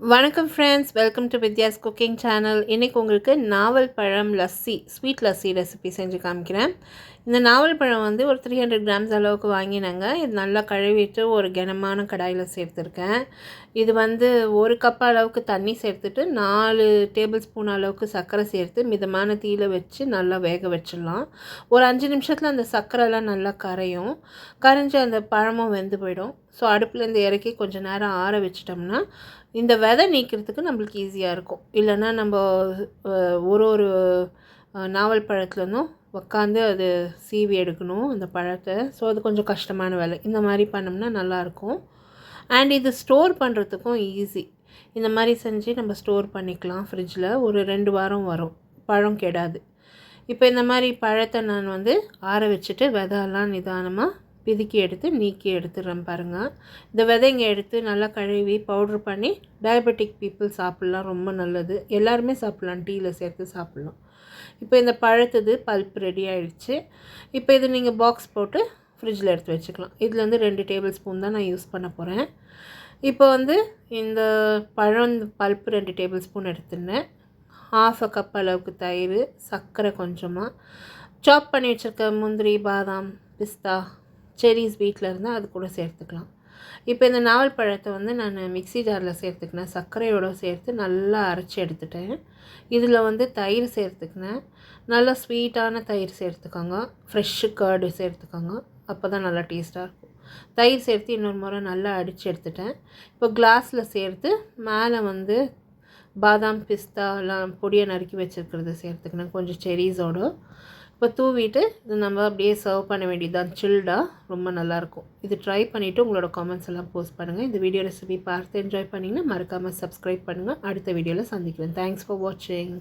வணக்கம் friends, welcome to Vidya's cooking channel. இன்றைக்கி உங்களுக்கு நாவல் பழம் லஸ்ஸி, ஸ்வீட் லஸ்ஸி ரெசிபி செஞ்சு காமிக்கிறேன். இந்த நாவல் பழம் வந்து ஒரு 300 கிராம்ஸ் அளவுக்கு வாங்கினாங்க. இது நல்லா கழுவிட்டு ஒரு கனமான கடாயில் சேர்த்துருக்கேன். இது வந்து ஒரு கப் அளவுக்கு தண்ணி சேர்த்துட்டு 4 டேபிள் ஸ்பூன் அளவுக்கு சர்க்கரை சேர்த்து மிதமான தீயில் வச்சு நல்லா வேக வச்சிடலாம். ஒரு 5 நிமிஷத்தில் அந்த சர்க்கரைலாம் நல்லா கரைஞ்சி அந்த பழமும் வெந்து போயிடும். ஸோ அடுப்புலேருந்து இறக்கி கொஞ்சம் நேரம் ஆற வச்சிட்டோம்னா இந்த விதை நீக்கிறதுக்கு நம்மளுக்கு ஈஸியாக இருக்கும். இல்லைன்னா நம்ம ஒரு நாவல் பழத்துலேருந்தும் உக்காந்து அது சீவி எடுக்கணும் அந்த பழத்தை. ஸோ அது கொஞ்சம் கஷ்டமான வேலை. இந்த மாதிரி பண்ணோம்னா நல்லாயிருக்கும். அண்ட் இது ஸ்டோர் பண்ணுறதுக்கும் ஈஸி. இந்த மாதிரி செஞ்சு நம்ம ஸ்டோர் பண்ணிக்கலாம் ஃப்ரிட்ஜில். ஒரு 2 வாரம் வரும், பழம் கெடாது. இப்போ இந்த மாதிரி பழத்தை நான் வந்து ஆற வச்சுட்டு விதையெல்லாம் நிதானமாக பிதுக்கி நீக்கி எடுத்துடுறேன் பாருங்கள். இந்த விதைங்க எடுத்து நல்லா கழுவி பவுட்ரு பண்ணி டயபெட்டிக் பீப்புள் சாப்பிட்லாம், ரொம்ப நல்லது. எல்லாருமே சாப்பிட்லாம், டீயில் சேர்த்து சாப்பிட்லாம். இப்போ இந்த பழத்துது பல்ப் ரெடி ஆகிடுச்சு. இப்போ இது நீங்கள் பாக்ஸ் போட்டு ஃப்ரிட்ஜில் எடுத்து வச்சுக்கலாம். இதுலேருந்து 2 டேபிள் ஸ்பூன் தான் நான் யூஸ் பண்ண போகிறேன். இப்போ வந்து இந்த பழம் பல்ப்பு 2 டேபிள் ஸ்பூன் எடுத்துனேன். 1/2 கப் அளவுக்கு தயிர், சர்க்கரை கொஞ்சமாக, சாப் பண்ணி வச்சுருக்க முந்திரி, பாதாம், பிஸ்தா, செரிஸ் வீட்டில் இருந்தால் அது கூட சேர்த்துக்கலாம். இப்போ இந்த நாவல் பழத்தை வந்து நான் மிக்ஸி ஜாரில் சேர்த்துக்கினேன். சர்க்கரையோடு சேர்த்து நல்லா அரைச்சி எடுத்துட்டேன். இதில் வந்து தயிர் சேர்த்துக்கினேன். நல்லா ஸ்வீட்டான தயிர் சேர்த்துக்கோங்க. ஃப்ரெஷ்ஷு கர்டு சேர்த்துக்கோங்க, அப்போ தான் நல்லா டேஸ்ட்டாக இருக்கும். தயிர் சேர்த்து இன்னொரு முறை நல்லா அடித்து எடுத்துட்டேன். இப்போ கிளாஸில் சேர்த்து மேலே வந்து பாதாம், பிஸ்தாலாம் பொடியை நறுக்கி வச்சுருக்கிறது சேர்த்துக்கினேன், கொஞ்சம் செரீஸோடு. இப்போ தூவிட்டு இது நம்ம அப்படியே சர்வ் பண்ண வேண்டியதுதான். சில்டாக ரொம்ப நல்லாயிருக்கும். இது ட்ரை பண்ணிவிட்டு உங்களோட காமெண்ட்ஸ் எல்லாம் போஸ்ட் பண்ணுங்கள். இந்த வீடியோ ரெசிபி பார்த்து என்ஜாய் பண்ணிங்கன்னா மறக்காமல் சப்ஸ்கிரைப் பண்ணுங்கள். அடுத்த வீடியோவில் சந்திக்கிறேன். தேங்க்ஸ் ஃபார் வாட்சிங்.